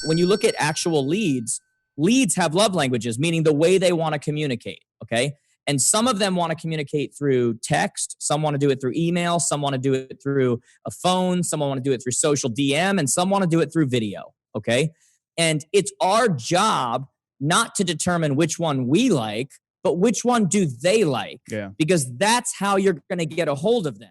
when you look at actual leads have love languages, meaning the way they want to communicate. Okay. And some of them want to communicate through text. Some want to do it through email. Some want to do it through a phone. Some want to do it through social DM, and some want to do it through video. Okay. And it's our job not to determine which one we like, but which one do they like? Yeah. Because that's how you're going to get a hold of them.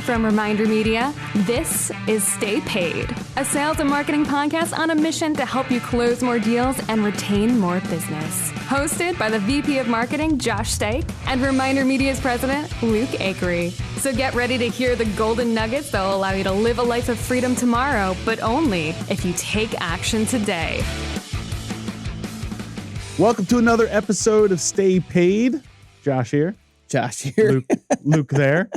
From ReminderMedia, this is Stay Paid, a sales and marketing podcast on a mission to help you close more deals and retain more business. Hosted by the VP of Marketing, Josh Stake, and ReminderMedia's president, Luke Akery. So get ready to hear the golden nuggets that will allow you to live a life of freedom tomorrow, but only if you take action today. Welcome to another episode of Stay Paid. Josh here. Luke there.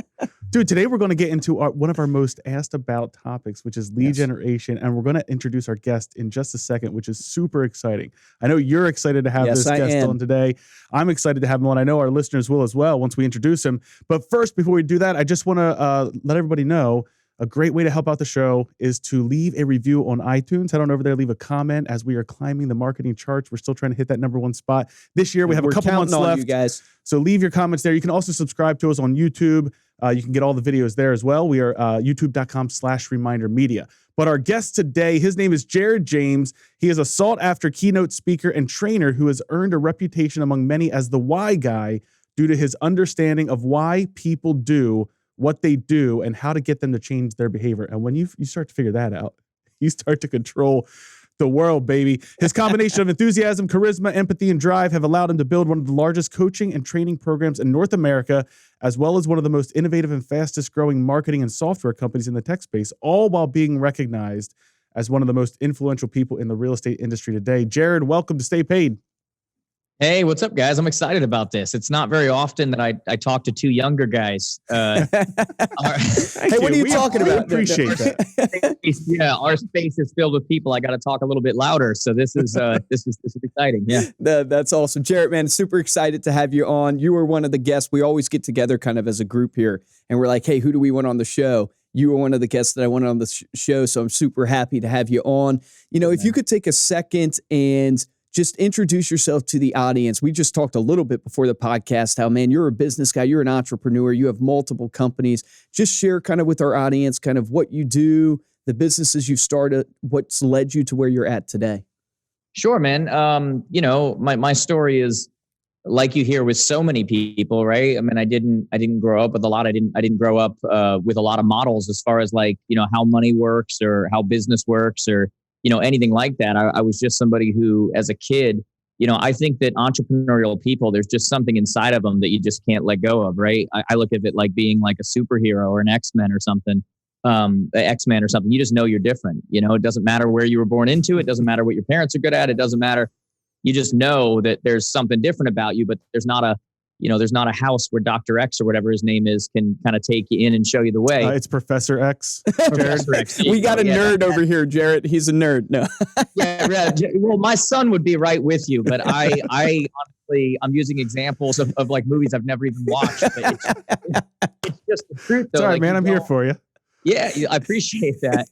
Dude, today we're going to get into one of our most asked about topics, which is lead generation. And we're going to introduce our guest in just a second, which is super exciting. I know you're excited to have this guest on today. I'm excited to have him on. I know our listeners will as well once we introduce him. But first, before we do that, I just want to let everybody know a great way to help out the show is to leave a review on iTunes. Head on over there, leave a comment as we are climbing the marketing charts. We're still trying to hit that #1 spot. This year, we have a couple months left. You guys. So leave your comments there. You can also subscribe to us on YouTube. You can get all the videos there as well. We are youtube.com/ReminderMedia. But our guest today, his name is Jared James. He is a sought-after keynote speaker and trainer who has earned a reputation among many as the why guy due to his understanding of why people do what they do and how to get them to change their behavior. And when you start to figure that out, you start to control the world, baby. His combination of enthusiasm, charisma, empathy, and drive have allowed him to build one of the largest coaching and training programs in North America, as well as one of the most innovative and fastest growing marketing and software companies in the tech space, all while being recognized as one of the most influential people in the real estate industry today. Jared, welcome to Stay Paid. Hey, what's up, guys? I'm excited about this. It's not very often that I talk to two younger guys. Hey, what are you talking about? Appreciate that. Yeah, our space is filled with people. I got to talk a little bit louder. So this is exciting. Yeah, that's awesome, Jared. Man, super excited to have you on. You were one of the guests. We always get together kind of as a group here, and we're like, hey, who do we want on the show? You were one of the guests that I wanted on the show, so I'm super happy to have you on. You know, if you could take a second and just introduce yourself to the audience. We just talked a little bit before the podcast how, man, you're a business guy, you're an entrepreneur, you have multiple companies. Just share kind of with our audience kind of what you do, the businesses you've started, what's led you to where you're at today. Sure, man. You know, my story is like you hear with so many people, right? I mean, I didn't grow up with a lot. I didn't grow up with a lot of models as far as like, you know, how money works or how business works or, you know, anything like that. I was just somebody who, as a kid, you know, I think that entrepreneurial people, there's just something inside of them that you just can't let go of, right? I look at it like being like a superhero or an X-Men or something, X-Men or something. You just know you're different. You know, it doesn't matter where you were born into. It doesn't matter what your parents are good at. It doesn't matter. You just know that there's something different about you, but there's not a house where Dr. X or whatever his name is can kind of take you in and show you the way. It's Professor X. Professor X. We got a nerd over here, Jared. He's a nerd. No. Yeah. Well, my son would be right with you, but I honestly, I'm using examples of like movies I've never even watched. But it's just the truth, though. It's all right, like, man. I'm here for you. Yeah, I appreciate that.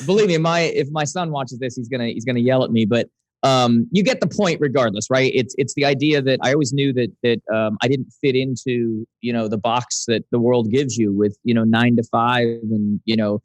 Believe me, if my son watches this, he's gonna yell at me, but. You get the point regardless, right? It's the idea that I always knew that I didn't fit into, you know, the box that the world gives you with, you know, 9 to 5 and, you know,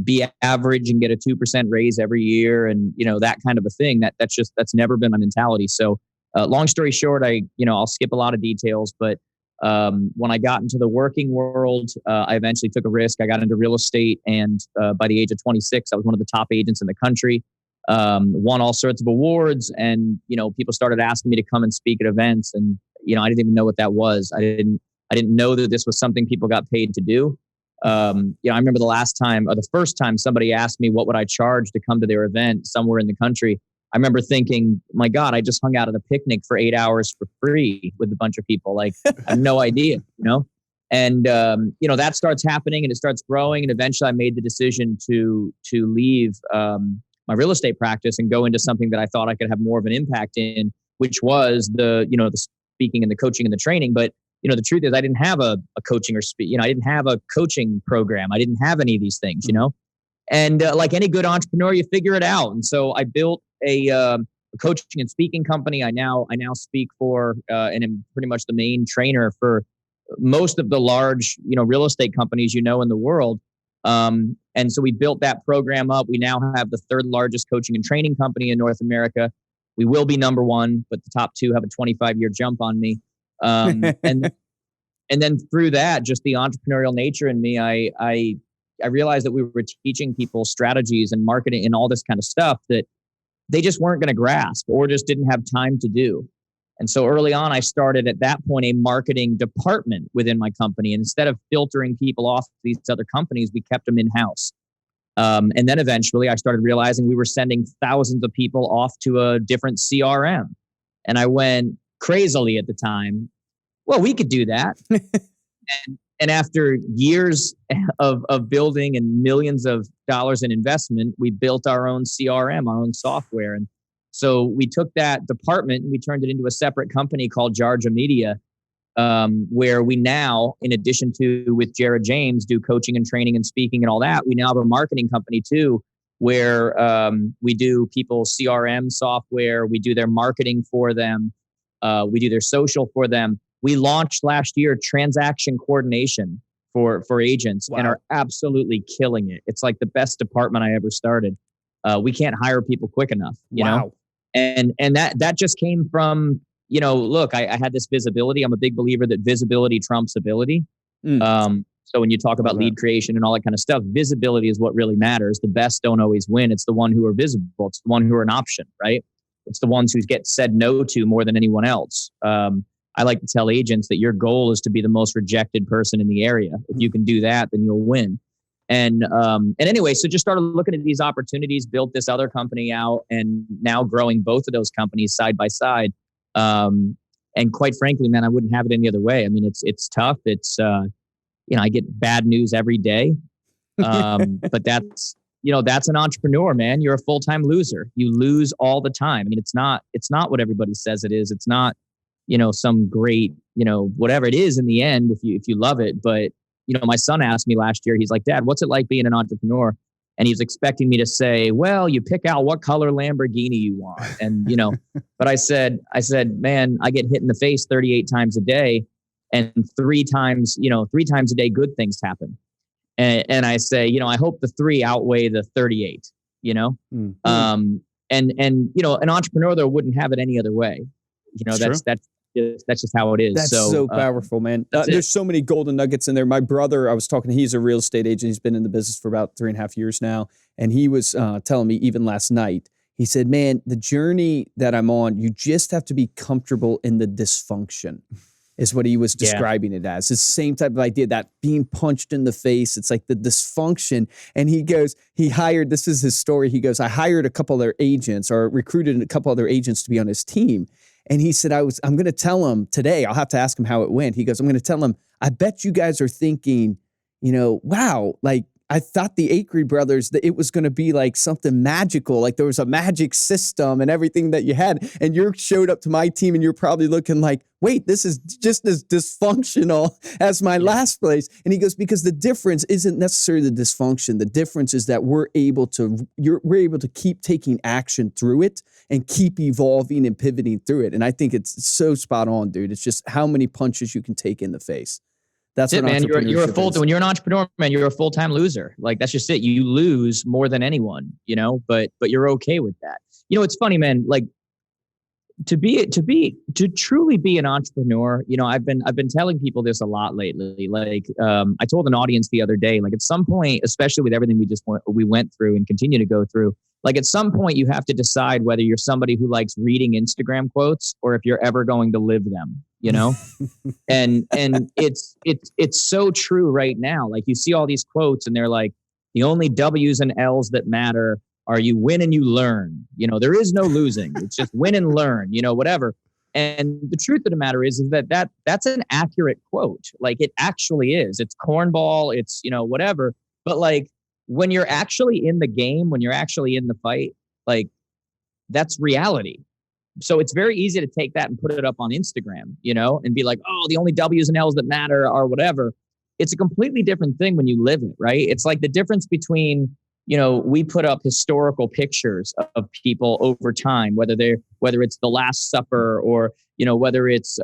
be average and get a 2% raise every year. And, you know, that kind of a thing that's never been my mentality. So long story short, I'll skip a lot of details, but when I got into the working world, I eventually took a risk. I got into real estate, and by the age of 26, I was one of the top agents in the country. Won all sorts of awards, and, you know, people started asking me to come and speak at events, and, you know, I didn't even know what that was. I didn't know that this was something people got paid to do. You know, I remember the first time somebody asked me what would I charge to come to their event somewhere in the country. I remember thinking, my God, I just hung out at a picnic for 8 hours for free with a bunch of people. Like, I have no idea, you know? And, you know, that starts happening and it starts growing. And eventually I made the decision to leave, my real estate practice and go into something that I thought I could have more of an impact in, which was the speaking and the coaching and the training. But, the truth is I didn't have a coaching I didn't have a coaching program. I didn't have any of these things, and like any good entrepreneur, you figure it out. And so I built a coaching and speaking company. I now speak for, and am pretty much the main trainer for most of the large, real estate companies, in the world. And so we built that program up. We now have the third largest coaching and training company in North America. We will be number one, but the top two have a 25-year jump on me. And then through that, just the entrepreneurial nature in me, I realized that we were teaching people strategies and marketing and all this kind of stuff that they just weren't going to grasp or just didn't have time to do. And so early on, I started at that point a marketing department within my company. And instead of filtering people off these other companies, we kept them in-house. And then eventually I started realizing we were sending thousands of people off to a different CRM. And I went crazily at the time, well, we could do that. And after years of building and millions of dollars in investment, we built our own CRM, our own software. And so we took that department and we turned it into a separate company called ReminderMedia, where we now, in addition to with Jared James, do coaching and training and speaking and all that. We now have a marketing company too, where we do people's CRM software. We do their marketing for them. We do their social for them. We launched last year transaction coordination for agents. Wow. And are absolutely killing it. It's like the best department I ever started. We can't hire people quick enough, you know? And that just came from, look, I had this visibility. I'm a big believer that visibility trumps ability. So when you talk about lead creation and all that kind of stuff, visibility is what really matters. The best don't always win. It's the one who are visible. It's the one who are an option, right? It's the ones who get said no to more than anyone else. I like to tell agents that your goal is to be the most rejected person in the area. If you can do that, then you'll win. And anyway, so just started looking at these opportunities, built this other company out, and now growing both of those companies side by side. And quite frankly, man, I wouldn't have it any other way. I mean, it's tough. It's, I get bad news every day. But that's an entrepreneur, man. You're a full-time loser. You lose all the time. I mean, it's not what everybody says it is. It's not, some great, whatever it is in the end, if you love it. But, my son asked me last year, he's like, Dad, what's it like being an entrepreneur? And he's expecting me to say, well, you pick out what color Lamborghini you want. And, but I said, man, I get hit in the face 38 times a day, and three times a day, good things happen. And I say, I hope the 3 outweigh the 38, and an entrepreneur though wouldn't have it any other way. That's just how it is. That's so powerful, man. There's so many golden nuggets in there. My brother, I was talking to, he's a real estate agent. He's been in the business for about 3.5 years now. And he was telling me even last night, he said, man, the journey that I'm on, you just have to be comfortable in the dysfunction, is what he was describing it as. It's the same type of idea, that being punched in the face. It's like the dysfunction. And he goes, this is his story. He goes, I hired a couple other agents, or recruited a couple other agents to be on his team. And he said, I'm going to tell him today, I'll have to ask him how it went. He goes, I'm going to tell him, I bet you guys are thinking, wow, like I thought the Acri brothers, that it was going to be like something magical. Like there was a magic system and everything that you had. And you showed up to my team and you're probably looking like, wait, this is just as dysfunctional as my last place. And he goes, because the difference isn't necessarily the dysfunction. The difference is that we're able to keep taking action through it and keep evolving and pivoting through it. And I think it's so spot on, dude. It's just how many punches you can take in the face. That's it, man. When you're an entrepreneur, man, you're a full-time loser. Like that's just it. You lose more than anyone, but you're okay with that. It's funny, man, like to truly be an entrepreneur, I've been telling people this a lot lately. Like, I told an audience the other day, like at some point, especially with everything we went through and continue to go through, like at some point you have to decide whether you're somebody who likes reading Instagram quotes or if you're ever going to live them, and it's so true right now. Like you see all these quotes and they're like, the only W's and L's that matter are you win and you learn. There is no losing. It's just win and learn, whatever. And the truth of the matter is that's an accurate quote. Like it actually is. It's cornball. It's, whatever. But like when you're actually in the game, when you're actually in the fight, like that's reality. So it's very easy to take that and put it up on Instagram, and be like, oh, the only W's and L's that matter or whatever. It's a completely different thing when you live it, right? It's like the difference between, we put up historical pictures of people over time, whether it's the Last Supper or, whether it's,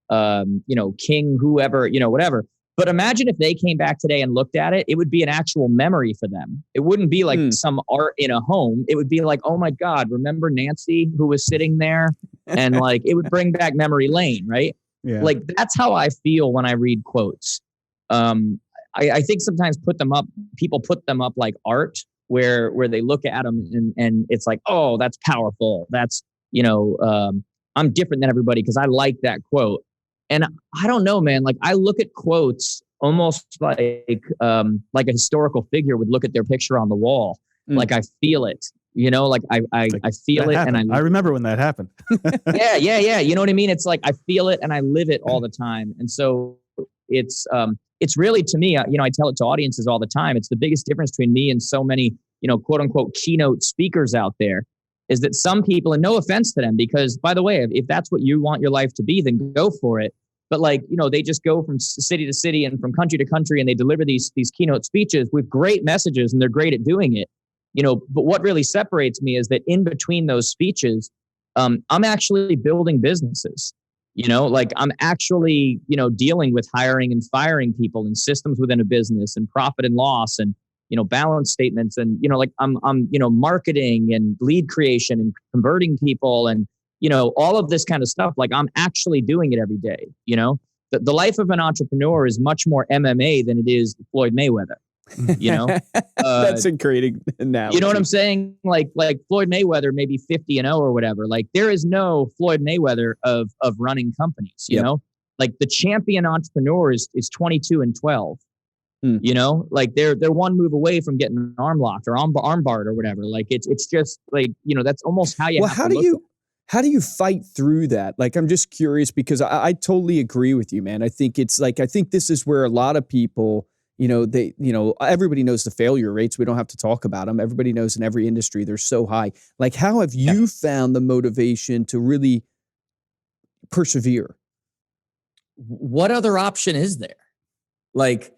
King, whoever, whatever. But imagine if they came back today and looked at it, it would be an actual memory for them. It wouldn't be like some art in a home. It would be like, oh my God, remember Nancy who was sitting there? And like, it would bring back memory lane, right? Yeah. Like, that's how I feel when I read quotes. I think sometimes people put them up like art where they look at them and it's like, oh, that's powerful. That's, I'm different than everybody because I like that quote. And I don't know, man, like I look at quotes almost like a historical figure would look at their picture on the wall. Like I feel it, like I feel it. Happened. And I remember when that happened. Yeah. You know what I mean? It's like, I feel it and I live it all the time. And so it's really, to me, I tell it to audiences all the time. It's the biggest difference between me and so many, quote unquote, keynote speakers out there, is that some people, and no offense to them, because by the way, if that's what you want your life to be, then go for it. But like, they just go from city to city and from country to country and they deliver these keynote speeches with great messages and they're great at doing it. But what really separates me is that in between those speeches, I'm actually building businesses. Like I'm actually, dealing with hiring and firing people and systems within a business and profit and loss and, balance statements. And, like I'm marketing and lead creation and converting people and, all of this kind of stuff. Like I'm actually doing it every day. The life of an entrepreneur is much more MMA than it is Floyd Mayweather. That's a great analogy. You know what I'm saying? Like Floyd Mayweather, maybe 50-0 or whatever. Like there is no Floyd Mayweather of running companies. You know, like the champion entrepreneur is 22-12. Like they're one move away from getting an arm locked or arm barred or whatever. Like it's just like, that's almost how you. Well, how do you fight through that? Like, I'm just curious because I totally agree with you, man. I think this is where a lot of people, everybody knows the failure rates. We don't have to talk about them. Everybody knows in every industry, they're so high. Like, how have you found the motivation to really persevere? What other option is there? Like,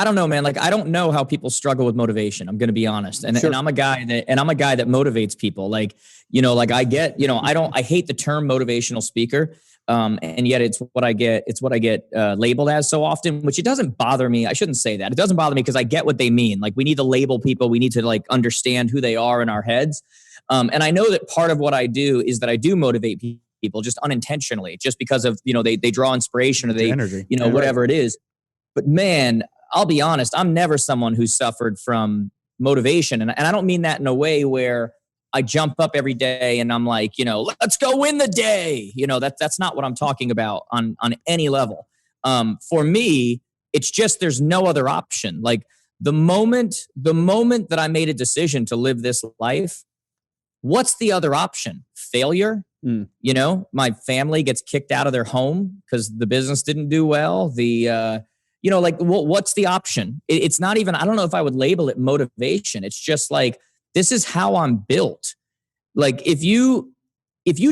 I don't know, man. Like, I don't know how people struggle with motivation. I'm going to be honest. And I'm a guy that motivates people. Like, I get, I hate the term motivational speaker. And yet it's what I get labeled as so often, which it doesn't bother me. I shouldn't say that. It doesn't bother me because I get what they mean. Like we need to label people. We need to like understand who they are in our heads. And I know that part of what I do is that I do motivate people just unintentionally, just because of, they draw inspiration or they, energy. Whatever it is. But man, I'll be honest, I'm never someone who's suffered from motivation. And I don't mean that in a way where I jump up every day and I'm like, let's go win the day. That's not what I'm talking about on any level. For me, it's just, there's no other option. Like the moment that I made a decision to live this life, what's the other option? Failure? My family gets kicked out of their home because the business didn't do well. What's the option? It's not even, I don't know if I would label it motivation. It's just like, this is how I'm built. Like if you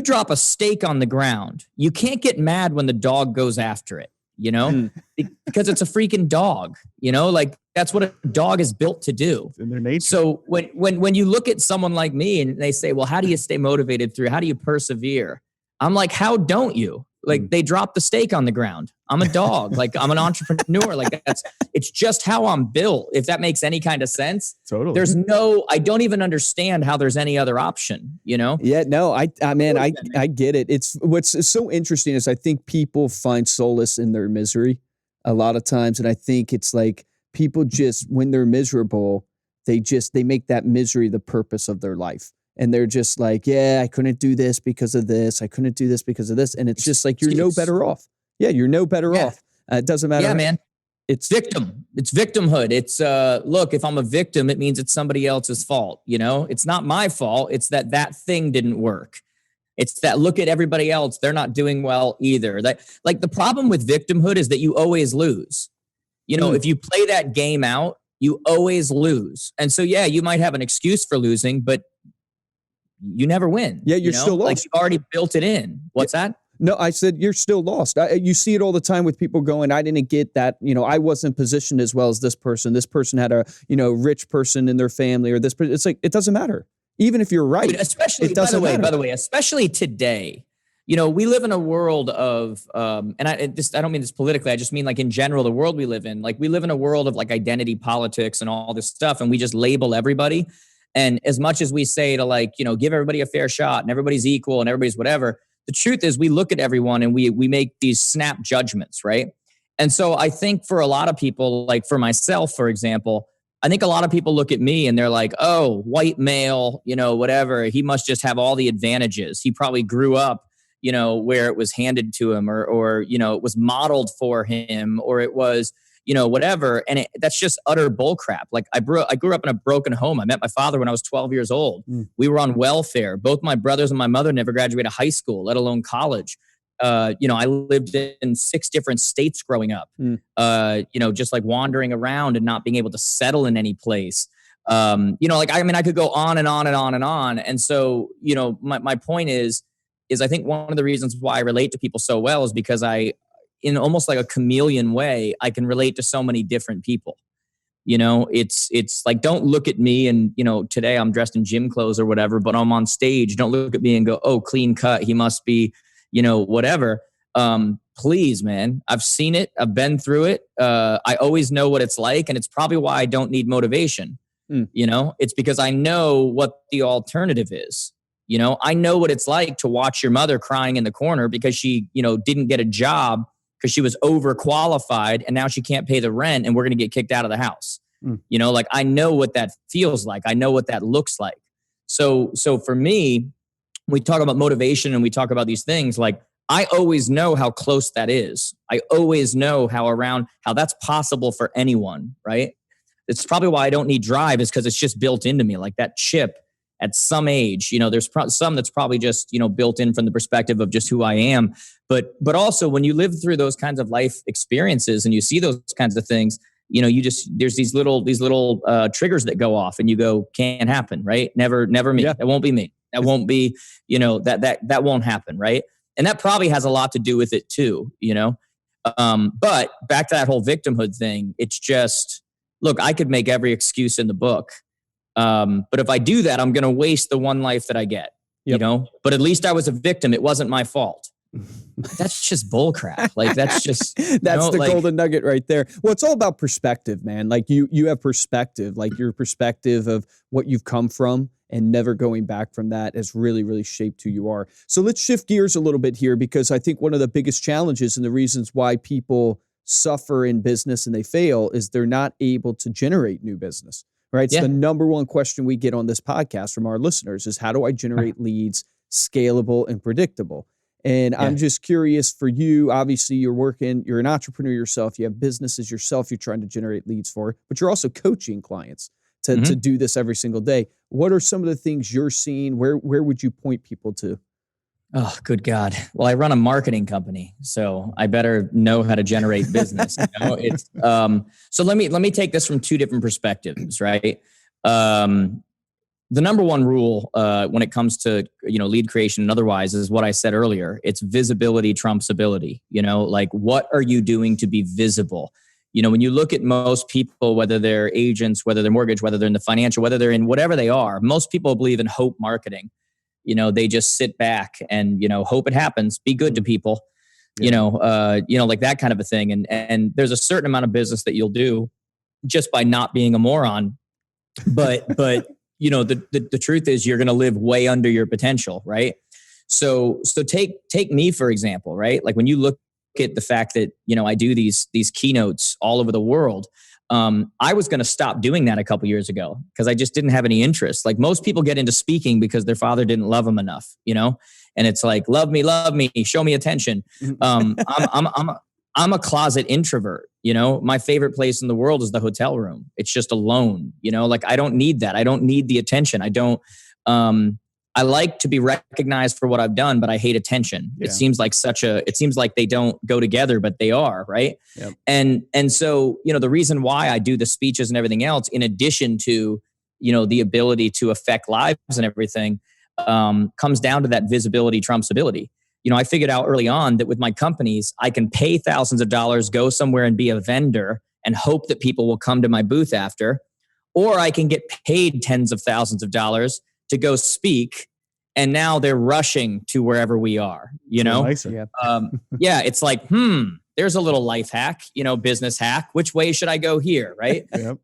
drop a steak on the ground, you can't get mad when the dog goes after it, because it's a freaking dog, like that's what a dog is built to do. It's in their nature. So when you look at someone like me and they say, well, how do you stay motivated through? How do you persevere? I'm like, how don't you? Like they dropped the steak on the ground. I'm a dog. Like I'm an entrepreneur. Like it's just how I'm built. If that makes any kind of sense. Totally. I don't even understand how there's any other option, Yeah, no, I get it. It's what's so interesting is I think people find solace in their misery a lot of times. And I think it's like people just, when they're miserable, they make that misery the purpose of their life. And they're just like, yeah, I couldn't do this because of this. I couldn't do this because of this. And it's just like, you're no better off. Yeah, you're no better off. It doesn't matter. Yeah, man. It's victim. It's victimhood. It's, look, if I'm a victim, it means it's somebody else's fault. It's not my fault. It's that thing didn't work. It's that, look at everybody else. They're not doing well either. That, like, the problem with victimhood is that you always lose. If you play that game out, you always lose. And so, yeah, you might have an excuse for losing, but you never win. Yeah, you're still lost. Like you've already built it in. What's that? No, I said you're still lost. You see it all the time with people going, I didn't get that. I wasn't positioned as well as this person. This person had a, rich person in their family, or this person. It's like, it doesn't matter. Even if you're right. Dude, especially, by the way, especially today, we live in a world of, and I don't mean this politically. I just mean like in general, the world we live in. Like we live in a world of like identity politics and all this stuff, and we just label everybody. And as much as we say to like, give everybody a fair shot and everybody's equal and everybody's whatever, the truth is we look at everyone and we make these snap judgments, right? And so I think for a lot of people, like for myself, for example, I think a lot of people look at me and they're like, oh, white male, whatever. He must just have all the advantages. He probably grew up, where it was handed to him or it was modeled for him, or it was, whatever. And that's just utter bullcrap. Like I grew up in a broken home. I met my father when I was 12 years old. We were on welfare. Both my brothers and my mother never graduated high school, let alone college. I lived in 6 different states growing up, just like wandering around and not being able to settle in any place. I could go on and on and on and on. And so, my point is I think one of the reasons why I relate to people so well is because in almost like a chameleon way, I can relate to so many different people. It's like, don't look at me and, today I'm dressed in gym clothes or whatever, but I'm on stage. Don't look at me and go, oh, clean cut. He must be, whatever. Please, man, I've seen it. I've been through it. I always know what it's like. And it's probably why I don't need motivation. It's because I know what the alternative is. I know what it's like to watch your mother crying in the corner because she, didn't get a job because she was overqualified and now she can't pay the rent and we're going to get kicked out of the house. Like I know what that feels like. I know what that looks like. So for me, we talk about motivation and we talk about these things, like I always know how close that is. I always know how that's possible for anyone, right? It's probably why I don't need drive, is because it's just built into me, like that chip at some age. There's some that's probably just, built in from the perspective of just who I am. But also when you live through those kinds of life experiences and you see those kinds of things, there's these little triggers that go off and you go, can't happen, right? Never me. Yeah. That won't be me. That won't be, that won't happen, right? And that probably has a lot to do with it too, But back to that whole victimhood thing, it's just, look, I could make every excuse in the book. But if I do that, I'm going to waste the one life that I get, but at least I was a victim. It wasn't my fault. That's just bullcrap. Like that's just, that's the golden nugget right there. Well, it's all about perspective, man. Like you have perspective, like your perspective of what you've come from and never going back from that has really, really shaped who you are. So let's shift gears a little bit here, because I think one of the biggest challenges and the reasons why people suffer in business and they fail is they're not able to generate new business. Right. It's the number one question we get on this podcast from our listeners is, how do I generate leads scalable and predictable? And I'm just curious for you. Obviously, you're an entrepreneur yourself. You have businesses yourself you're trying to generate leads for, but you're also coaching clients to do this every single day. What are some of the things you're seeing? Where would you point people to? Oh, good God. Well, I run a marketing company, so I better know how to generate business. It's so let me take this from 2 different perspectives, right? The number one rule when it comes to lead creation and otherwise is what I said earlier. It's visibility trumps ability. Like what are you doing to be visible? When you look at most people, whether they're agents, whether they're mortgage, whether they're in the financial, whether they're in whatever they are, most people believe in hope marketing. They just sit back and, hope it happens, be good to people, like that kind of a thing. And there's a certain amount of business that you'll do just by not being a moron. But the truth is you're going to live way under your potential. Right. So take me, for example, right? Like when you look at the fact that, I do these keynotes all over the world. I was going to stop doing that a couple years ago because I just didn't have any interest. Like most people get into speaking because their father didn't love them enough, and it's like, love me, show me attention. I'm a closet introvert. My favorite place in the world is the hotel room. It's just alone, like I don't need that. I don't need the attention. I like to be recognized for what I've done, but I hate attention. Yeah. It seems like they don't go together, but they are, right? Yep. And so, the reason why I do the speeches and everything else, in addition to, the ability to affect lives and everything, comes down to that visibility trumps ability. I figured out early on that with my companies, I can pay thousands of dollars, go somewhere and be a vendor and hope that people will come to my booth after, or I can get paid tens of thousands of dollars to go speak. And now they're rushing to wherever we are, Yeah, it's like, there's a little life hack, business hack. Which way should I go here? Right. Yep.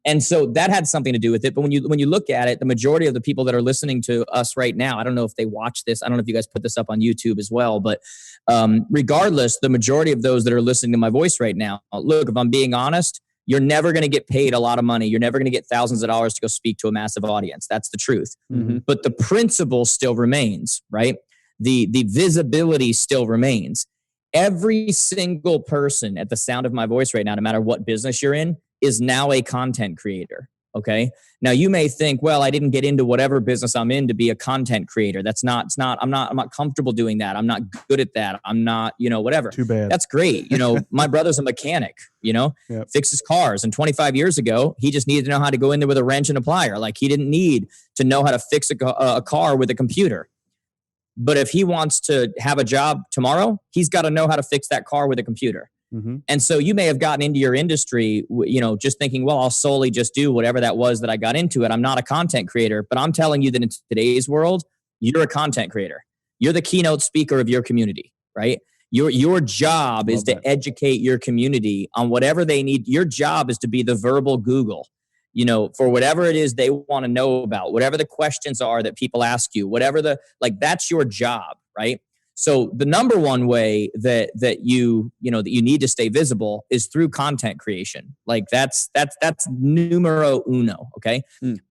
And so that had something to do with it. But when you look at it, the majority of the people that are listening to us right now, I don't know if they watch this. I don't know if you guys put this up on YouTube as well. But regardless, the majority of those that are listening to my voice right now, look, if I'm being honest, you're never going to get paid a lot of money. You're never going to get thousands of dollars to go speak to a massive audience. That's the truth. Mm-hmm. But the principle still remains, right? The visibility still remains. Every single person at the sound of my voice right now, no matter what business you're in, is now a content creator. Okay. Now you may think, well, I didn't get into whatever business I'm in to be a content creator. I'm not comfortable doing that. I'm not good at that. I'm not, whatever. Too bad. That's great. My brother's a mechanic, Yep. fixes cars. And 25 years ago, he just needed to know how to go in there with a wrench and a plier. Like he didn't need to know how to fix a car with a computer. But if he wants to have a job tomorrow, he's got to know how to fix that car with a computer. Mm-hmm. And so you may have gotten into your industry, just thinking, well, I'll solely just do whatever that was that I got into it. I'm not a content creator, but I'm telling you that in today's world, you're a content creator. You're the keynote speaker of your community, right? Your job is to educate your community on whatever they need. Your job is to be the verbal Google, for whatever it is they want to know about, whatever the questions are that people ask you, that's your job, right? So the number one way that you need to stay visible is through content creation. Like that's numero uno. Okay.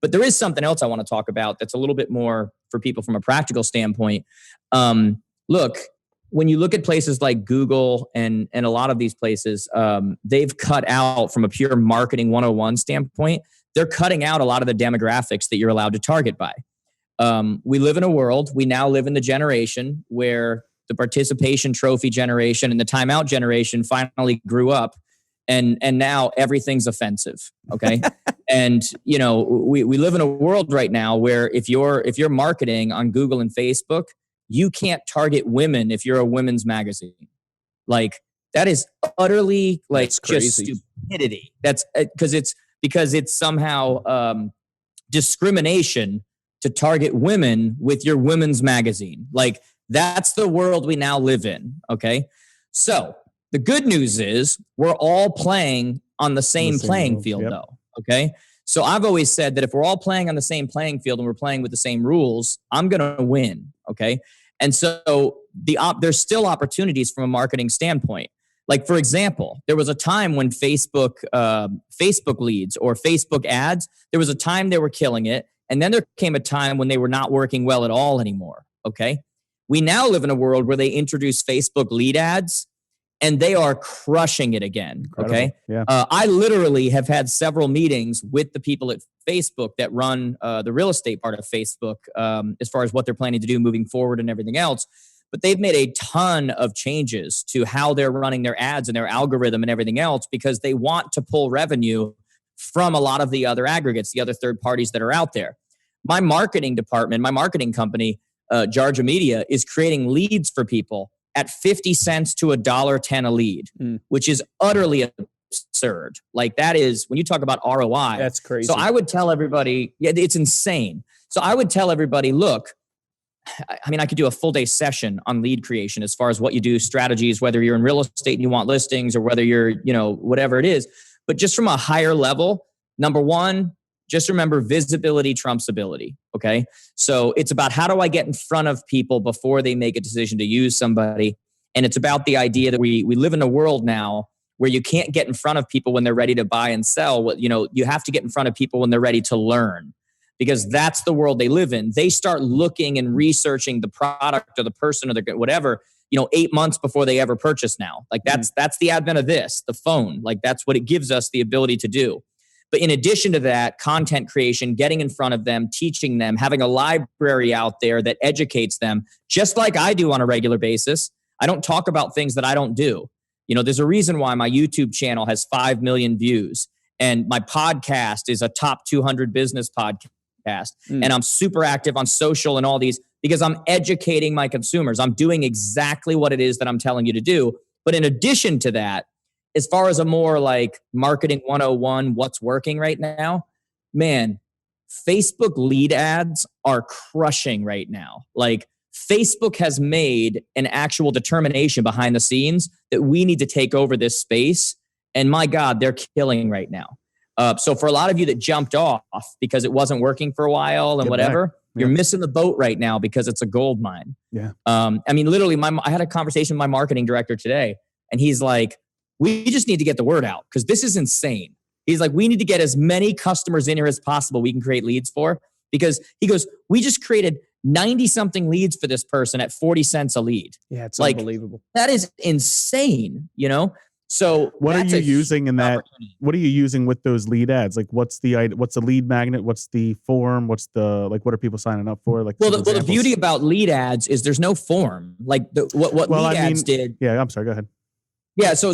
But there is something else I want to talk about that's a little bit more for people from a practical standpoint. Look, when you look at places like Google and a lot of these places, they've cut out from a pure marketing 101 standpoint, they're cutting out a lot of the demographics that you're allowed to target by. We live in a world, we now live in the generation where the participation trophy generation and the timeout generation finally grew up and now everything's offensive. Okay. And we live in a world right now where if you're marketing on Google and Facebook, you can't target women if you're a women's magazine. Like that is utterly just stupidity. That's because it's somehow discrimination to target women with your women's magazine. Like that's the world we now live in. Okay. So the good news is we're all playing on the same playing field though. Okay. So I've always said that if we're all playing on the same playing field and we're playing with the same rules, I'm going to win. Okay. And so there's still opportunities from a marketing standpoint. Like for example, there was a time when Facebook leads or Facebook ads, there was a time they were killing it. And then there came a time when they were not working well at all anymore. Okay. We now live in a world where they introduce Facebook lead ads and they are crushing it again. Incredible. Okay. Yeah. I literally have had several meetings with the people at Facebook that run the real estate part of Facebook as far as what they're planning to do moving forward and everything else. But they've made a ton of changes to how they're running their ads and their algorithm and everything else because they want to pull revenue from a lot of the other aggregates, the other third parties that are out there. My marketing department, my marketing company, ReminderMedia, is creating leads for people at 50 cents to $1.10 a lead, which is utterly absurd. Like that is, when you talk about ROI, that's crazy. So I would tell everybody, it's insane. So I would tell everybody, look, I mean, I could do a full day session on lead creation as far as what you do, strategies, whether you're in real estate and you want listings or whether you're, whatever it is. But just from a higher level, number one, just remember visibility trumps ability. Okay. So it's about how do I get in front of people before they make a decision to use somebody. And it's about the idea that we live in a world now where you can't get in front of people when they're ready to buy and sell. You have to get in front of people when they're ready to learn, because that's the world they live in. They start looking and researching the product or the person or the whatever, 8 months before they ever purchase now. Like that's the advent of this, the phone. Like that's what it gives us the ability to do. But in addition to that, content creation, getting in front of them, teaching them, having a library out there that educates them, just like I do on a regular basis. I don't talk about things that I don't do. There's a reason why my YouTube channel has 5 million views and my podcast is a top 200 business podcast. and I'm super active on social and all these because I'm educating my consumers. I'm doing exactly what it is that I'm telling you to do. But in addition to that, as far as a more like marketing 101, what's working right now, man, Facebook lead ads are crushing right now. Like Facebook has made an actual determination behind the scenes that we need to take over this space. And my God, they're killing right now. So for a lot of you that jumped off because it wasn't working for a while and whatever, you're missing the boat right now because it's a gold mine. Yeah. I mean, literally, I had a conversation with my marketing director today, and he's like, we just need to get the word out because this is insane. He's like, we need to get as many customers in here as possible we can create leads for, because he goes, we just created 90 something leads for this person at 40 cents a lead. Yeah, it's like, unbelievable. That is insane, you know? So what are you using in that? What are you using with those lead ads? Like what's the lead magnet? What's the form? What's the, like, what are people signing up for? Like, well, the beauty about lead ads is there's no form. Like what lead ads did. Yeah, I'm sorry. Go ahead. Yeah. So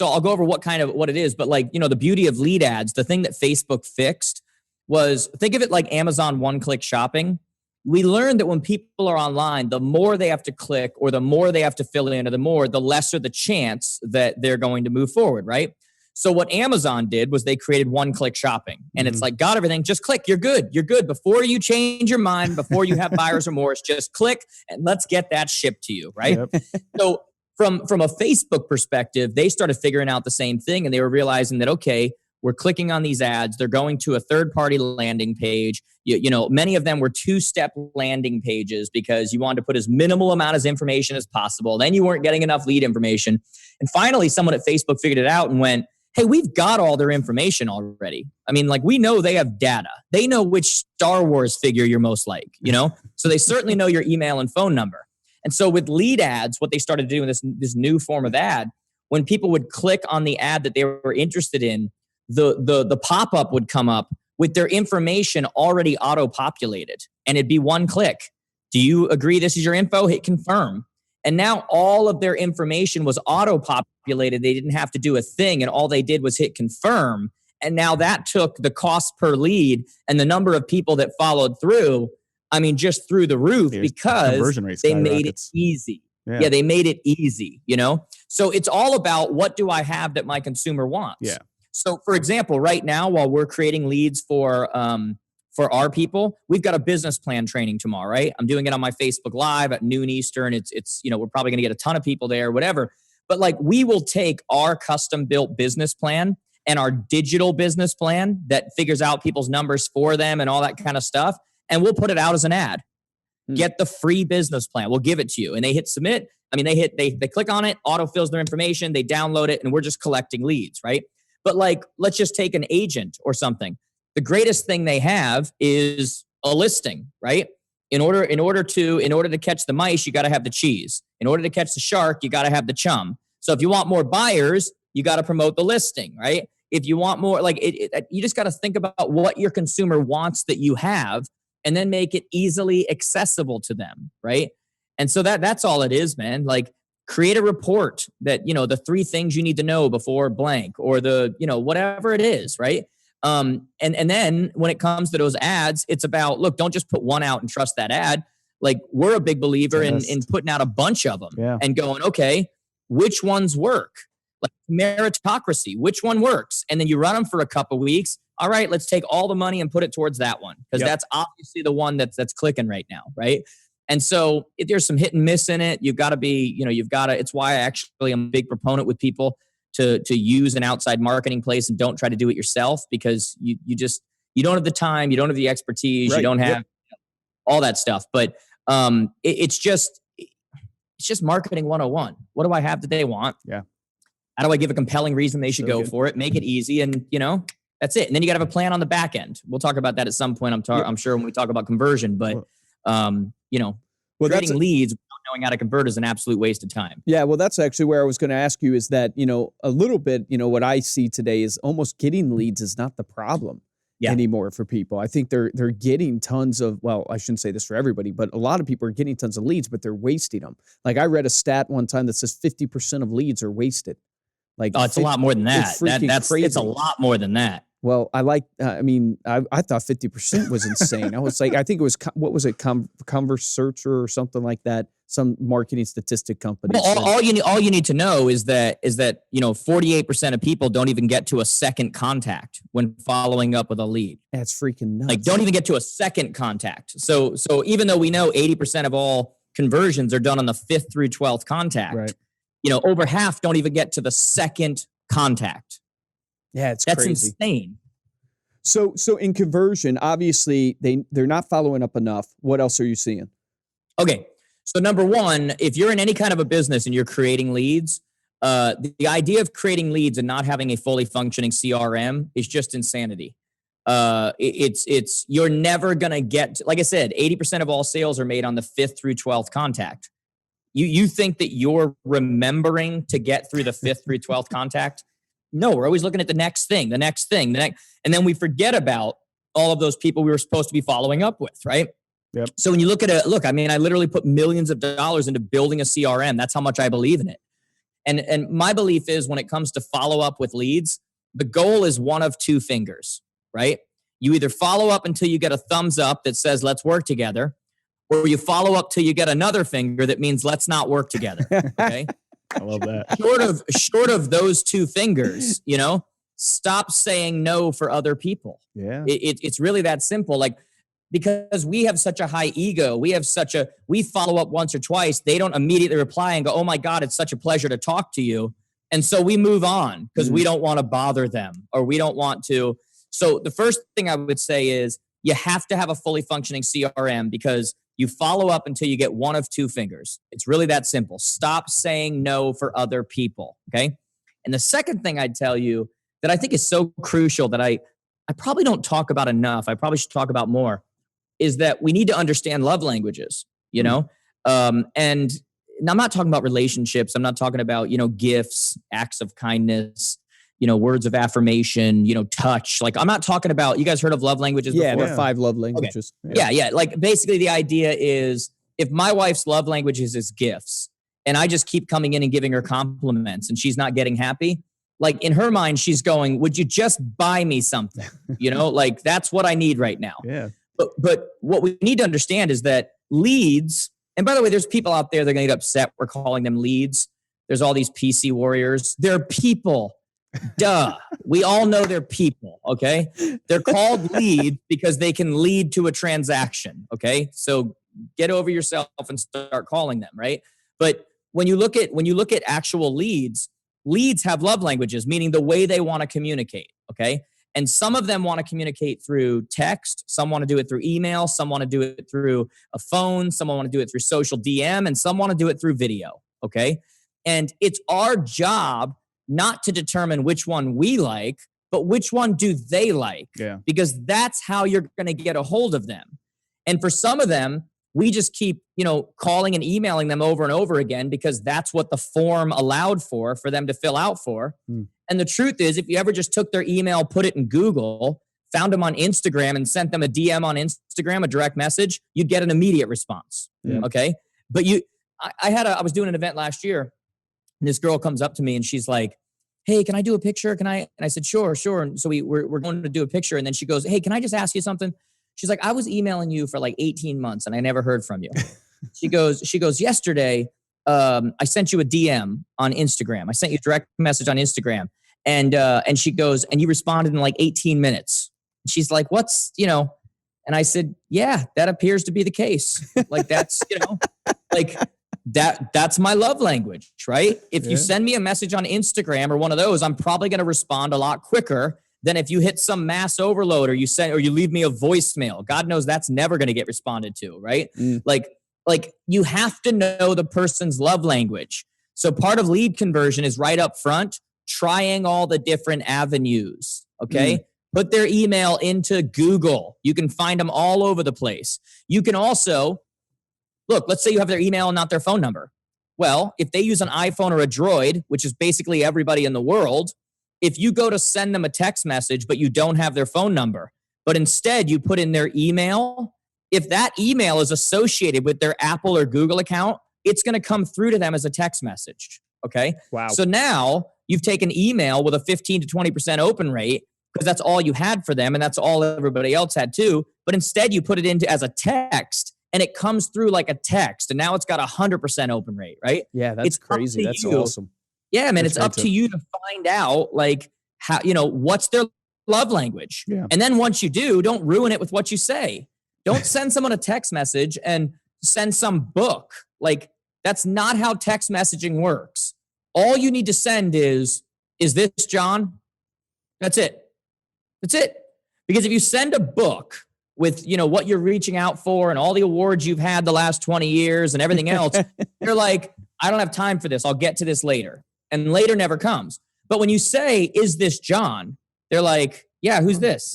I'll go over what it is, but like, you know, the beauty of lead ads, the thing that Facebook fixed was, think of it like Amazon one-click shopping. We learned that when people are online, the more they have to click or the more they have to fill in or the lesser the chance that they're going to move forward, right? So what Amazon did was they created one-click shopping. And it's like, got everything, just click, you're good. You're good. Before you change your mind, before you have buyer's remorse, just click and let's get that shipped to you, right? Yep. So from a Facebook perspective, they started figuring out the same thing, and they were realizing that, okay, we're clicking on these ads. They're going to a third-party landing page. You know, many of them were two-step landing pages because you wanted to put as minimal amount of information as possible. Then you weren't getting enough lead information. And finally, someone at Facebook figured it out and went, hey, we've got all their information already. I mean, like, we know they have data. They know which Star Wars figure you're most like, you know? So they certainly know your email and phone number. And so with lead ads, what they started doing, this new form of ad, when people would click on the ad that they were interested in, the pop-up would come up with their information already auto-populated, and it'd be one click. Do you agree this is your info? Hit confirm. And now all of their information was auto-populated. They didn't have to do a thing, and all they did was hit confirm. And now that took the cost per lead and the number of people that followed through, I mean, just through the roof, because they made it easy. Yeah, they made it easy, you know? So it's all about, what do I have that my consumer wants? Yeah. So for example, right now, while we're creating leads for our people, we've got a business plan training tomorrow, right? I'm doing it on my Facebook Live at noon Eastern. It's you know, we're probably going to get a ton of people there, whatever. But like, we will take our custom built business plan and our digital business plan that figures out people's numbers for them and all that kind of stuff, and we'll put it out as an ad. Get the free business plan. We'll give it to you. And they hit submit. I mean, they click on it, auto fills their information, they download it, and we're just collecting leads, right? But like, let's just take an agent or something. The greatest thing they have is a listing, right? In order to catch the mice, you got to have the cheese. In order to catch the shark, you got to have the chum. So if you want more buyers, you got to promote the listing, right? If you want more, like, you just got to think about what your consumer wants that you have, and then make it easily accessible to them, right? And so that's all it is, man. Like, create a report that, you know, the 3 things you need to know before blank, or the, you know, whatever it is, right? And then when it comes to those ads, it's about, look, don't just put one out and trust that ad. Like, we're a big believer in putting out a bunch of them and going, okay, which ones work? Like meritocracy, which one works? And then you run them for a couple weeks. All right, let's take all the money and put it towards that one, because that's obviously the one that's clicking right now, right? And so if there's some hit and miss in it, you've got to be, you know, it's why I actually am a big proponent with people to use an outside marketing place, and don't try to do it yourself, because you don't have the time, you don't have the expertise, you don't have all that stuff. But it's just marketing 101. What do I have that they want? Yeah. How do I give a compelling reason they should go for it? Make it easy, and, you know, that's it. And then you got to have a plan on the back end. We'll talk about that at some point. I'm sure when we talk about conversion, but you know, creating leads without knowing how to convert is an absolute waste of time. Yeah, well, that's actually where I was going to ask you, is that, you know, a little bit, you know, what I see today is almost getting leads is not the problem anymore for people. I think they're getting tons of, well, I shouldn't say this for everybody, but a lot of people are getting tons of leads, but they're wasting them. Like, I read a stat one time that says 50% of leads are wasted. Like, it's a lot more than that. That's crazy. It's a lot more than that. Well, I like, I thought 50% was insane. I was like, I think it was, what was it? Conversearcher or something like that. Some marketing statistic company. Well, all you need to know is that 48% of people don't even get to a second contact when following up with a lead. That's freaking nuts. Like, don't even get to a second contact. So even though we know 80% of all conversions are done on the 5th through 12th contact, Right. Over half don't even get to the second contact. Yeah, that's crazy. Insane. So in conversion, obviously they're not following up enough. What else are you seeing? Okay. So number one, if you're in any kind of a business and you're creating leads, the idea of creating leads and not having a fully functioning CRM is just insanity. You're never going to get, like I said, 80% of all sales are made on the 5th through 12th contact. You think that you're remembering to get through the 5th through 12th contact? No, we're always looking at the next thing, and then we forget about all of those people we were supposed to be following up with, right? Yep. So when you look at I literally put millions of dollars into building a CRM. That's how much I believe in it. And my belief is when it comes to follow up with leads, the goal is one of two fingers, right? You either follow up until you get a thumbs up that says, let's work together, or you follow up till you get another finger that means let's not work together. Okay. I love that. Short of those two fingers, stop saying no for other people. Yeah. It's really that simple. Like, because we have such a high ego, we follow up once or twice. They don't immediately reply and go, oh my God, it's such a pleasure to talk to you. And so we move on because we don't want to bother them, or we don't want to. So the first thing I would say is you have to have a fully functioning CRM, because you follow up until you get one of two fingers. It's really that simple. Stop saying no for other people. Okay. And the second thing I'd tell you that I think is so crucial that I probably don't talk about enough, I probably should talk about more, is that we need to understand love languages, and I'm not talking about relationships. I'm not talking about, gifts, acts of kindness, words of affirmation, touch. Like, I'm not talking about, you guys heard of love languages before? Yeah, the 5 love languages. Okay. Yeah. Like, basically the idea is, if my wife's love languages is gifts, and I just keep coming in and giving her compliments and she's not getting happy, like, in her mind, she's going, would you just buy me something? Like, that's what I need right now. Yeah. But what we need to understand is that leads, and by the way, there's people out there that are going to get upset we're calling them leads. There's all these PC warriors. They're people. Duh. We all know they're people, okay? They're called leads because they can lead to a transaction, okay? So get over yourself and start calling them, right? But when you look at actual leads have love languages, meaning the way they want to communicate, okay? And some of them want to communicate through text. Some want to do it through email. Some want to do it through a phone. Some want to do it through social DM, and some want to do it through video. Okay. And it's our job not to determine which one we like, but which one do they like? Yeah. Because that's how you're going to get a hold of them. And for some of them, we just keep, calling and emailing them over and over again, because that's what the form allowed for them to fill out for. And the truth is, if you ever just took their email, put it in Google, found them on Instagram and sent them a DM on Instagram, a direct message, you'd get an immediate response. Yeah. Okay. But I was doing an event last year, and this girl comes up to me and she's like, hey, can I do a picture? Can I? And I said, sure. And so we're going to do a picture. And then she goes, hey, can I just ask you something? She's like, I was emailing you for like 18 months and I never heard from you. She goes, yesterday, I sent you a DM on Instagram. I sent you a direct message on Instagram. And she goes, and you responded in like 18 minutes. She's like, and I said, yeah, that appears to be the case. Like, that's, like that's my love language, right? If you send me a message on Instagram or one of those, I'm probably going to respond a lot quicker than if you hit some mass overload or you leave me a voicemail. God knows that's never going to get responded to, right? Like you have to know the person's love language. So part of lead conversion is right up front, trying all the different avenues, okay? Put their email into Google. You can find them all over the place. You can also, let's say you have their email and not their phone number. Well, if they use an iPhone or a Droid, which is basically everybody in the world, if you go to send them a text message, but you don't have their phone number, but instead you put in their email, if that email is associated with their Apple or Google account, it's going to come through to them as a text message. Okay. Wow. So now you've taken email with a 15 to 20% open rate because that's all you had for them and that's all everybody else had too. But instead you put it into as a text and it comes through like a text, and now it's got 100% open rate, right? Yeah, that's It's crazy. That's awesome. Yeah, man, That's it's up great to you to find out like how, what's their love language. Yeah. And then once you do, don't ruin it with what you say. Don't send someone a text message and send some book. Like, that's not how text messaging works. All you need to send is this John? That's it. That's it. Because if you send a book with, what you're reaching out for and all the awards you've had the last 20 years and everything else, you're like, I don't have time for this. I'll get to this later. And later never comes. But when you say, is this John? They're like, yeah, who's this?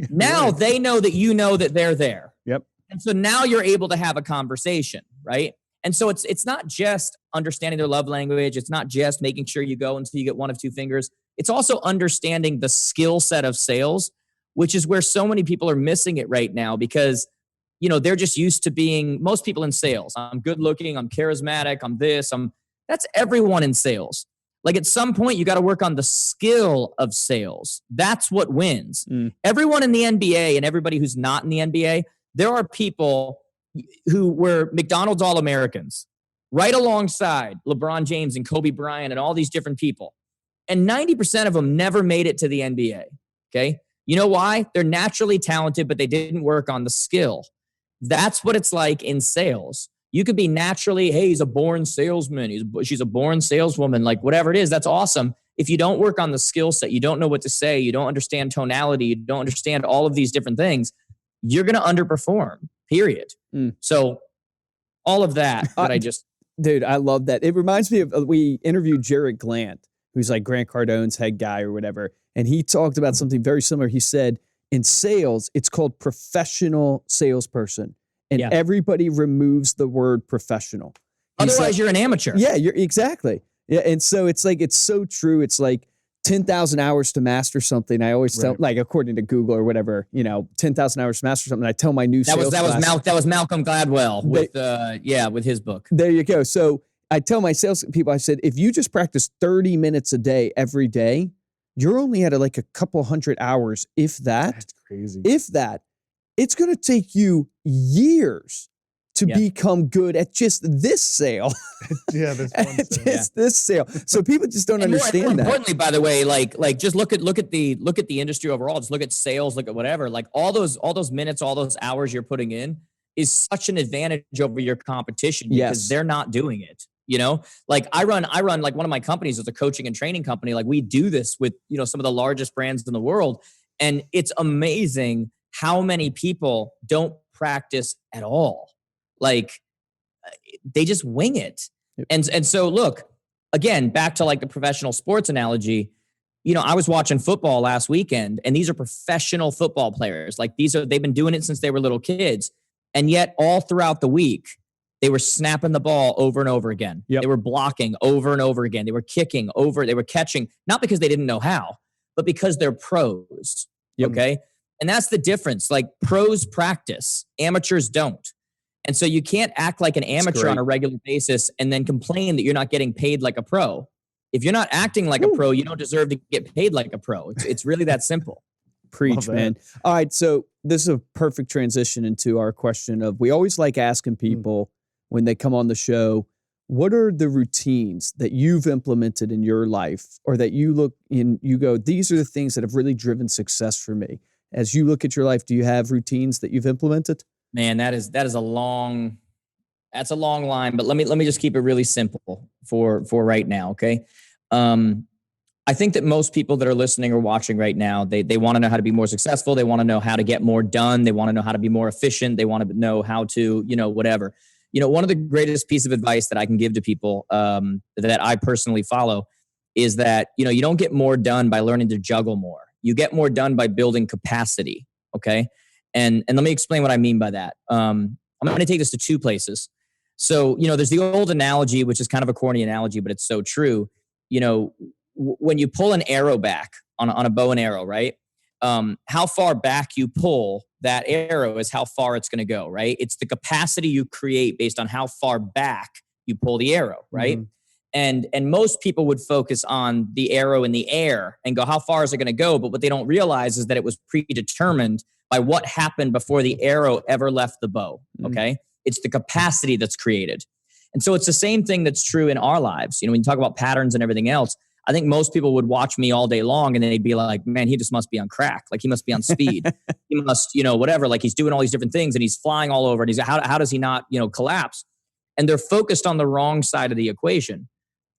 Now they know that they're there. Yep. And so now you're able to have a conversation, right? And so it's not just understanding their love language. It's not just making sure you go until you get one of two fingers. It's also understanding the skill set of sales, which is where so many people are missing it right now because, they're just used to being, most people in sales. I'm good looking. I'm charismatic. I'm this. That's everyone in sales. Like at some point, you got to work on the skill of sales. That's what wins. Everyone in the NBA and everybody who's not in the NBA, there are people who were McDonald's All-Americans right alongside LeBron James and Kobe Bryant and all these different people. And 90% of them never made it to the NBA. Okay. You know why? They're naturally talented, but they didn't work on the skill. That's what it's like in sales. You could be naturally, hey, he's a born salesman. She's a born saleswoman, like whatever it is, that's awesome. If you don't work on the skill set, you don't know what to say, you don't understand tonality, you don't understand all of these different things, you're going to underperform, period. So all of that I just... Dude, I love that. It reminds me of, we interviewed Jared Glant, who's like Grant Cardone's head guy or whatever. And he talked about something very similar. He said, in sales, it's called professional salesperson. And everybody removes the word professional. Otherwise, you're an amateur. Yeah, you're exactly. Yeah, and so it's like, it's so true. It's like 10,000 hours to master something. I always tell, like, according to Google or whatever, 10,000 hours to master something. I tell my new sales class. That was Malcolm Gladwell with his book. There you go. So I tell my sales people, I said, if you just practice 30 minutes a day every day, you're only at like a couple hundred hours, if that. That's crazy. If that. It's going to take you years to become good at just this sale. This one sale. This sale. So people just don't understand more that. Importantly, by the way, like just look at the industry overall. Just look at sales, look at whatever. Like all those minutes, all those hours you're putting in is such an advantage over your competition because they're not doing it. Like I run like one of my companies is a coaching and training company. Like we do this with some of the largest brands in the world, and it's amazing how many people don't practice at all. Like they just wing it. And so look, again, back to like the professional sports analogy, I was watching football last weekend and these are professional football players. Like they've been doing it since they were little kids. And yet all throughout the week, they were snapping the ball over and over again. They were blocking over and over again. They were kicking over, they were catching, not because they didn't know how, but because they're pros. Okay. And that's the difference. Like pros practice, amateurs don't. And so you can't act like an amateur on a regular basis and then complain that you're not getting paid like a pro. If you're not acting like a pro, you don't deserve to get paid like a pro. It's really that simple. Preach, man. All right. So this is a perfect transition into our question of, we always like asking people when they come on the show, what are the routines that you've implemented in your life or that you look in, you go, these are the things that have really driven success for me. As you look at your life, do you have routines that you've implemented? Man, that's a long line, but let me just keep it really simple for right now. Okay. I think that most people that are listening or watching right now, they want to know how to be more successful. They want to know how to get more done. They want to know how to be more efficient. They want to know how to, whatever. One of the greatest piece of advice that I can give to people that I personally follow is that, you don't get more done by learning to juggle more. You get more done by building capacity. Okay. And let me explain what I mean by that. I'm going to take this to two places. So, there's the old analogy, which is kind of a corny analogy, but it's so true. When you pull an arrow back on a bow and arrow, right? How far back you pull that arrow is how far it's going to go, right? It's the capacity you create based on how far back you pull the arrow, right? And most people would focus on the arrow in the air and go, how far is it going to go? But what they don't realize is that it was predetermined by what happened before the arrow ever left the bow. Okay. It's the capacity that's created. And so it's the same thing that's true in our lives. You know, when you talk about patterns and everything else, I think most people would watch me all day long and they'd be like, man, he just must be on crack. Like he must be on speed. He must, you know, whatever, like he's doing all these different things and he's flying all over and he's, how does he not, you know, collapse? And they're focused on the wrong side of the equation.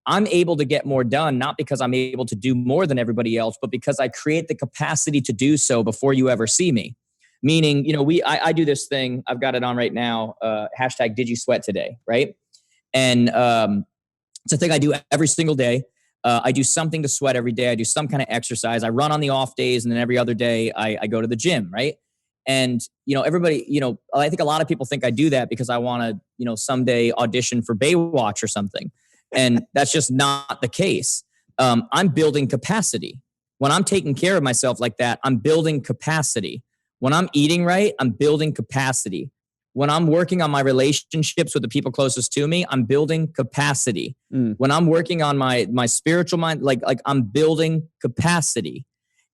I'm able to get more done, not because I'm able to do more than everybody else, but because I create the capacity to do so before you ever see me. Meaning, you know, I do this thing, I've got it on right now, hashtag Did You Sweat Today, right? And it's a thing I do every single day. I do something to sweat every day. I do some kind of exercise. I run on the off days, and then every other day I go to the gym, right? And, you know, everybody, you know, I think a lot of people think I do that because I want to, you know, someday audition for Baywatch or something. And that's just not the case. I'm building capacity. When I'm taking care of myself like that, I'm building capacity. When I'm eating right, I'm building capacity. When I'm working on my relationships with the people closest to me, I'm building capacity. When I'm working on my spiritual mind, like I'm building capacity.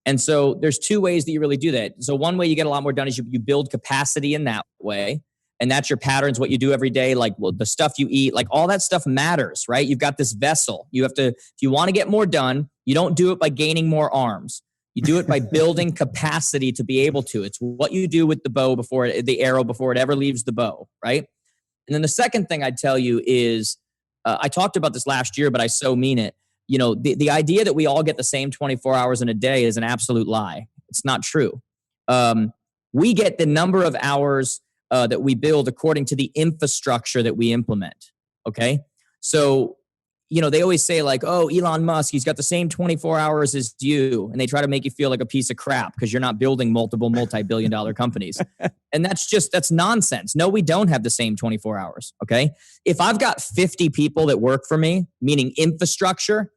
And so there's two ways that you really do that. So one way you get a lot more done is you build capacity in that way. And that's your patterns, what you do every day, like the stuff you eat, like all that stuff matters, right? You've got this vessel. You have to, if you want to get more done, you don't do it by gaining more arms. You do it by building capacity to be able to. It's what you do with the bow the arrow before it ever leaves the bow, right? And then the second thing I'd tell you is, I talked about this last year, but I so mean it. You know, the idea that we all get the same 24 hours in a day is an absolute lie. It's not true. We get the number of hours that we build according to the infrastructure that we implement. Okay. So, you know, they always say like, oh, Elon Musk, he's got the same 24 hours as you. And they try to make you feel like a piece of crap because you're not building multiple multi-billion-dollar companies. And that's nonsense. No, we don't have the same 24 hours. Okay. If I've got 50 people that work for me, meaning infrastructure,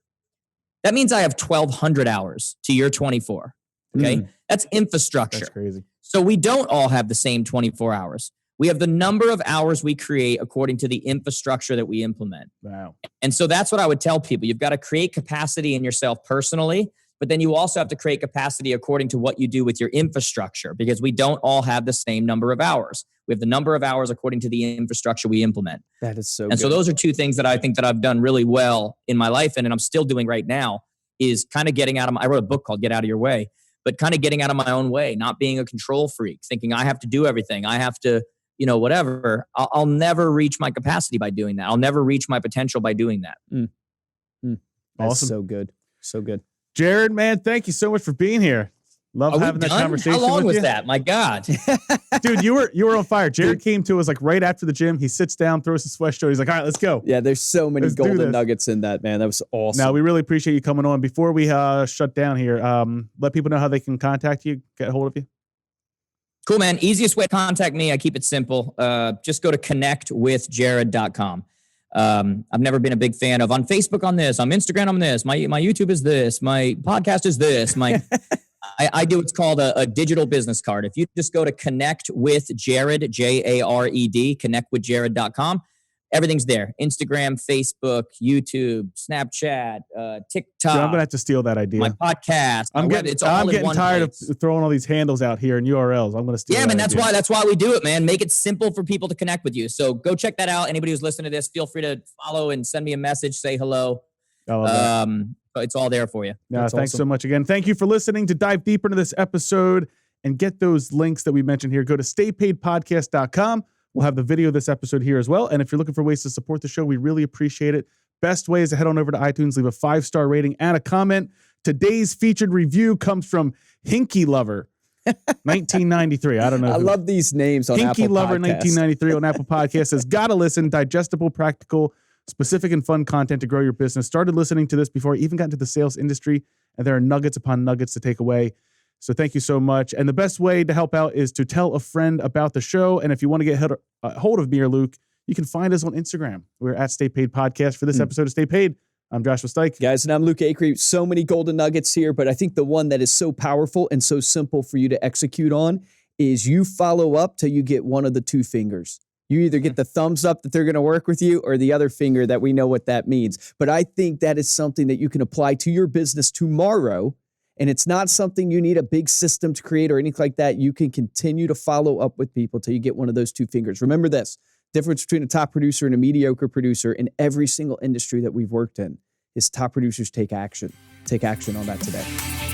that means I have 1,200 hours to your 24. Okay. That's infrastructure. That's crazy. So we don't all have the same 24 hours. We have the number of hours we create according to the infrastructure that we implement. Wow. And so that's what I would tell people. You've got to create capacity in yourself personally, but then you also have to create capacity according to what you do with your infrastructure, because we don't all have the same number of hours. We have the number of hours according to the infrastructure we implement. That is so And good. so those are two things that I think that I've done really well in my life, and I'm still doing right now, is kind of getting out of I wrote a book called Get Out of Your Way, but kind of getting out of my own way, not being a control freak, thinking I have to do everything. I have to, you know, whatever. I'll never reach my capacity by doing that. I'll never reach my potential by doing that. That's Awesome. so good. So good. Jared, man, thank you so much for being here. Love having that conversation. How long with was you. that? My God. Dude, you were on fire. Jared came to us like right after the gym. He sits down, throws his sweatshirt. He's like, all right, let's go. Yeah, there's so many Let's do golden this. nuggets in that, man. That was awesome. Now, we really appreciate you coming on. Before we shut down here, let people know how they can contact you, get a hold of you. Cool, man. Easiest way to contact me, I keep it simple. Just go to connectwithjared.com. I've never been a big fan of on Facebook on this, on Instagram on this, my YouTube is this, my podcast is this, I do what's called a digital business card. If you just go to connectwithjared, Jared, connectwithjared.com, everything's there. Instagram, Facebook, YouTube, Snapchat, TikTok. Dude, I'm gonna have to steal that idea. My podcast. I'm getting tired of throwing all these handles out here and URLs. I'm gonna steal. Yeah, man. that That's why we do it, man. Make it simple for people to connect with you. So go check that out. Anybody who's listening to this, feel free to follow and send me a message. Say hello. It's all there for you. Yeah, That's thanks awesome. so much again. Thank you for listening. To dive deeper into this episode and get those links that we mentioned here, go to staypaidpodcast.com. We'll have the video of this episode here as well. And if you're looking for ways to support the show, we really appreciate it. Best way is to head on over to iTunes, leave a 5-star rating and a comment. Today's featured review comes from Hinky Lover, 1993. I don't know. I love these names on Hinky Apple Lover, Podcasts. 1993 on Apple Podcasts says, gotta listen, digestible, practical, specific and fun content to grow your business. Started listening to this before I even got into the sales industry, and there are nuggets upon nuggets to take away. So thank you so much. And the best way to help out is to tell a friend about the show. And if you want to get hold of me or Luke, you can find us on Instagram. We're at Stay Paid Podcast. For this episode of Stay Paid, I'm Joshua Stike. Guys, and I'm Luke Acree. So many golden nuggets here, but I think the one that is so powerful and so simple for you to execute on is you follow up till you get one of the two fingers. You either get the thumbs up that they're going to work with you or the other finger that we know what that means. But I think that is something that you can apply to your business tomorrow. And it's not something you need a big system to create or anything like that. You can continue to follow up with people till you get one of those two fingers. Remember this, difference between a top producer and a mediocre producer in every single industry that we've worked in is top producers take action. Take action on that today.